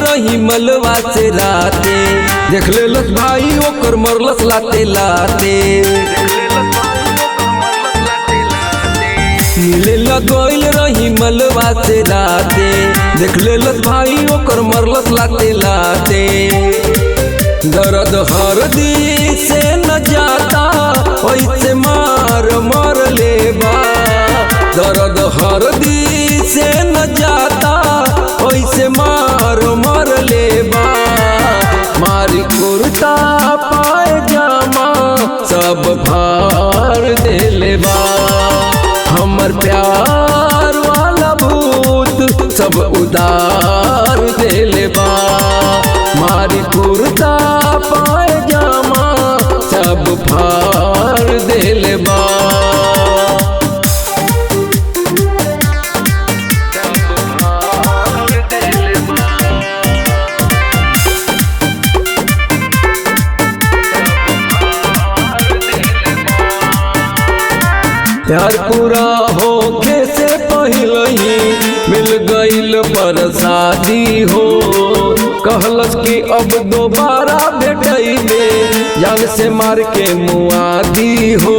रही मलवा से राते, देख ले लस भाई ओकर मरलस लाते लाते। मिले लगोइल रही मलवा से राते, देख ले लस भाई ओकर मरलस लाते लाते। दर्द हरदी से न जाता वैसे मार मर लेबा, दर्द हरदी से न जाता वैसे मार मर लेबा। मारी कुर्ता पायजामा सब फाड़ दे लेबा, हमर प्यार वाला भूत सब उतार दे लेबा। मारी कुर्ता पायजामा सब फाड़ दे लेबा। प्यार पूरा होके से पहले ही मिल गईल पर शादी हो, कहलस कि अब दोबारा भेटैबे जान से मार के मुआदी हो।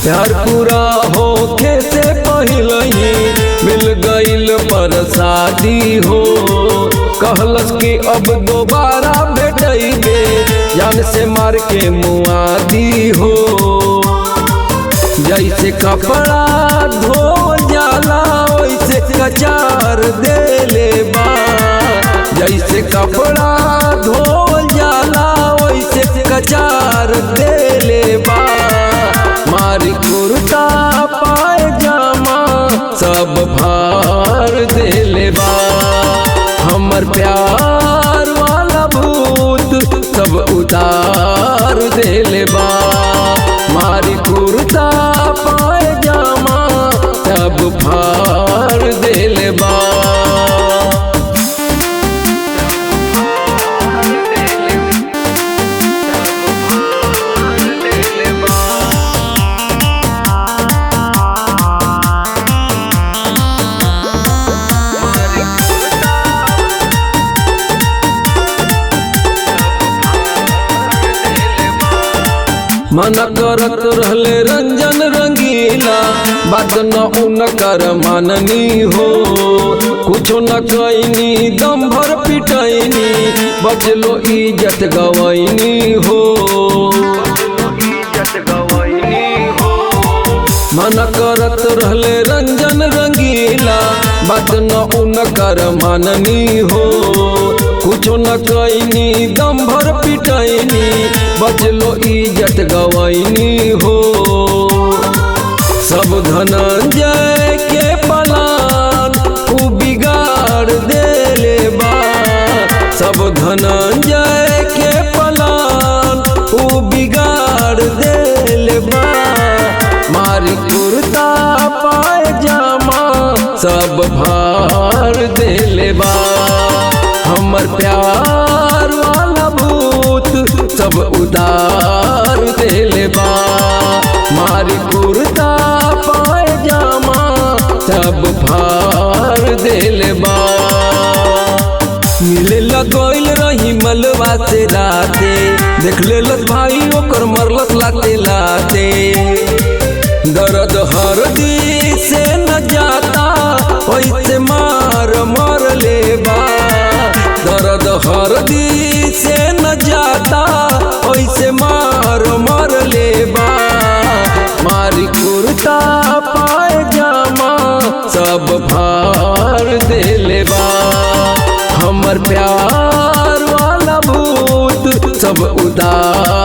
प्यार पूरा होके से पहले ही मिल गईल पर शादी हो, कहलस कि अब दोबारा भेटैबे जान से मार के मुआदी हो। जैसे कपड़ा धो जाला वैसे कचार दे लेबा, जैसे कपड़ा धो जाला वैसे कचार दे लेबा। मारी कुर्ता पायजामा सब फाड़ दे लेबा, हमर प्यार वाला भूत सब उतार दे लेबा। मारी कुर्ता पायजामा सब फाड़ दे लेबा। मन करत रहले रंजन रंगीला, बात न उनकर माननी हो। कुछो न कैनी दम भर पिटैनी, बचलो इज्जत गवैनी हो। मन करत रहले रंजन रंगीला, बात न उनकर माननी हो। कुछो न कैनी दम भर पिटैनी, बचलो इज्जत गवैनी हो। सब धनंजय के पलान उ बिगाड़ दे लेबा, सब धनंजय के पलान उ बिगाड़ दे लेबा। मारी कुर्ता पायजामा सब फाड़ दे लेबा, हमर प्यार वाला भूत सब उतार दे लेबा। मारी कुर्ता पायजामा सब फाड़ दे लेबा। मिले लगोइल रही मलवा से राते, देख ले लस भाई ओकर मरलस लाते लाते। दर्द हरदी से न जाता वैसे मार मर लेबा, दर्द हरदी से न जाता वैसे मार मर लेबा। मारी कुर्ता पायजामा सब फाड़ दे लेबा, हमर प्यार वाला भूत सब उतार